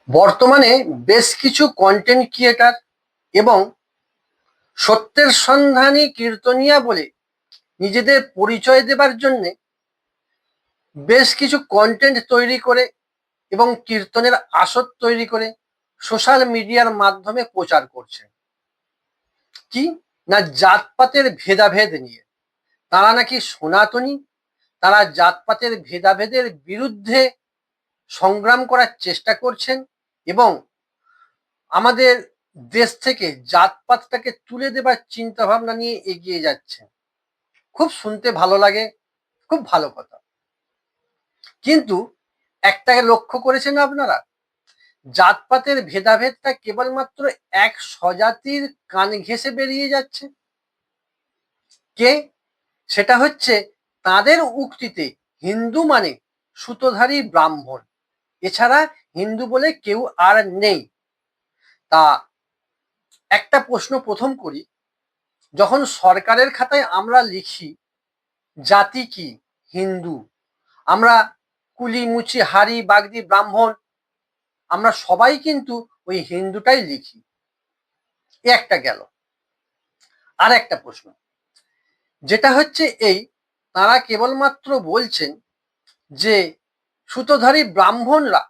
বর্তমানে বেশ কিছু কন্টেন্ট ক্রিয়েটার এবং সত্যের সন্ধানী কীর্তনিয়া বলে নিজেদের পরিচয় দেবার জন্য বেশ কিছু কন্টেন্ট তৈরি করে এবং কীর্তনের আসর তৈরি করে সোশ্যাল মিডিয়ার মাধ্যমে প্রচার করছে। কি না, জাতপাতের ভেদাভেদ নিয়ে। তারা নাকি সনাতনী, তারা জাতপাতের ভেদাভেদের বিরুদ্ধে সংগ্রাম করার চেষ্টা করছেন এবং আমাদের দেশ থেকে জাতপাতটাকে তুলে দেবার চিন্তা ভাবনা নিয়ে এগিয়ে যাচ্ছে। খুব শুনতে ভালো লাগে, খুব ভালো কথা। কিন্তু একটাকে লক্ষ্য করেছেন আপনারা, জাতপাতের ভেদাভেদটা কেবলমাত্র এক স্বজাতির কান ঘেঁষে বেরিয়ে যাচ্ছে। কে? সেটা হচ্ছে তাদের উক্তিতে হিন্দু মানে সুতোধারী ব্রাহ্মণ, এছাড়া হিন্দু বলে কেউ আর নেই। তা একটা প্রশ্ন প্রথম করি, যখন সরকারের খাতায় আমরা লিখি জাতি কি হিন্দু, আমরা কুলি মুচি হারি বাগদি ব্রাহ্মণ, আমরা সবাই কিন্তু ওই হিন্দুটাই লিখি। এ একটা গেল। আর একটা প্রশ্ন যেটা হচ্ছে এই, তারা কেবলমাত্র বলছেন যে সুতোধারী ব্রাহ্মণরা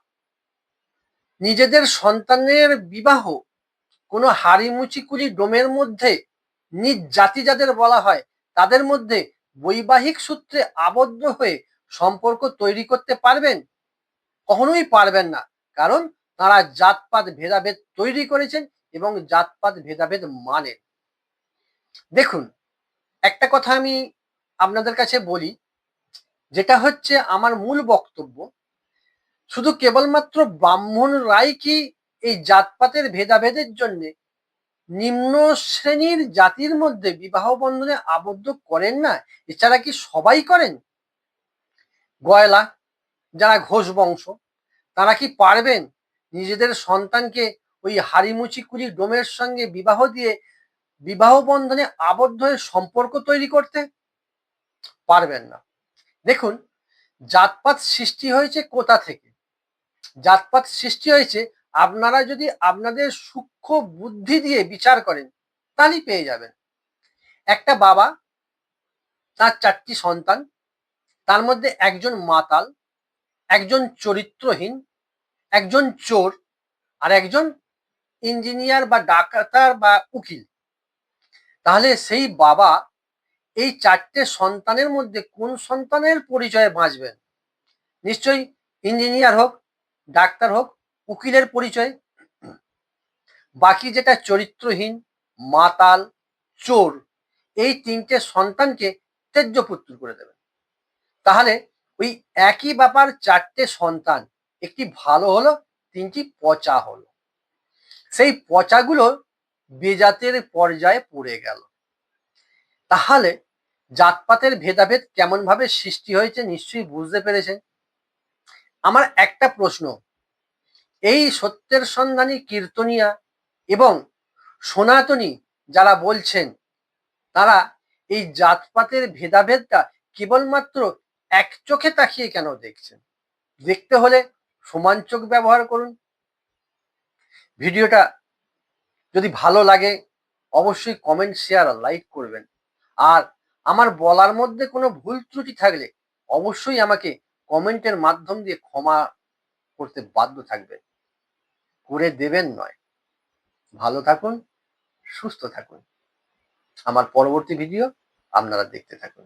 নিজেদের সন্তানের বিবাহ কোনো হাড়িমুচি কুলি ডোমের মধ্যে নিজ জাতি যাদের বলা হয় তাদের মধ্যে বৈবাহিক সূত্রে আবদ্ধ হয়ে সম্পর্ক তৈরি করতে পারবেন? কখনোই পারবেন না, কারণ তারা জাতপাত ভেদাভেদ তৈরি করেছেন এবং জাতপাত ভেদাভেদ মানেন। দেখুন, একটা কথা আমি আপনাদের কাছে বলি, যেটা হচ্ছে আমার মূল বক্তব্য, শুধু কেবলমাত্র ব্রাহ্মণরাই কি এই জাতপাতের ভেদাভেদের জন্য নিম্ন শ্রেণীর জাতির মধ্যে বিবাহ বন্ধনে আবদ্ধ করেন না? এছাড়া কি সবাই করেন? গয়লা, যারা ঘোষ বংশ, তারা কি পারবেন নিজেদের সন্তানকে ওই হাড়িমুচি কুলি ডোমের সঙ্গে বিবাহ দিয়ে বিবাহ বন্ধনে আবদ্ধ হয়ে সম্পর্ক তৈরি করতে? পারবেন না। দেখুন, জাতপাত সৃষ্টি হয়েছে কোথা থেকে? জাতপাত সৃষ্টি হয়েছে, আপনারা যদি আপনাদের সূক্ষ্ম বুদ্ধি দিয়ে বিচার করেন তাহলেই পেয়ে যাবেন। একটা বাবা, তার 4টি সন্তান, তার মধ্যে একজন মাতাল, একজন চরিত্রহীন, একজন চোর, আর একজন ইঞ্জিনিয়ার বা ডাক্তার বা উকিল। তাহলে সেই বাবা এই 4টে সন্তানের মধ্যে কোন সন্তানের পরিচয়ে বাঁচবেন? নিশ্চয়ই ইঞ্জিনিয়ার হোক, ডাক্তার হোক, উকিলের পরিচয়। বাকি যেটা চরিত্রহীন, মাতাল, চোর, এই 3টে সন্তানকে ত্যায্য পুত্র করে দেবেন। তাহলে ওই একই বাবার 4টে সন্তান, একটি ভালো হলো, 3টি পচা হলো। সেই পচাগুলো বেজাতের পর্যায়ে পড়ে গেল। তাহলে জাতপাতের ভেদাভেদ কেমন ভাবে সৃষ্টি হয়েছে নিশ্চয়ই বুঝতে পেরেছেন। আমার একটা প্রশ্ন, এই সত্যের সন্ধানী কীর্তনিয়া এবং সনাতনী যারা বলছেন, তারা এই জাতপাতের ভেদাভেদটা কেবলমাত্র এক চোখে তাকিয়ে কেন দেখছেন? দেখতে হলে সমান চোখ ব্যবহার করুন। ভিডিওটা যদি ভালো লাগে অবশ্যই কমেন্ট, শেয়ার আর লাইক করবেন। আর আমার বলার মধ্যে কোনো ভুল ত্রুটি থাকলে অবশ্যই আমাকে কমেন্টের মাধ্যম দিয়ে ক্ষমা করতে বাধ্য থাকবেন, করে দেবেন নয়। ভালো থাকুন, সুস্থ থাকুন। আমার পরবর্তী ভিডিও আপনারা দেখতে থাকুন।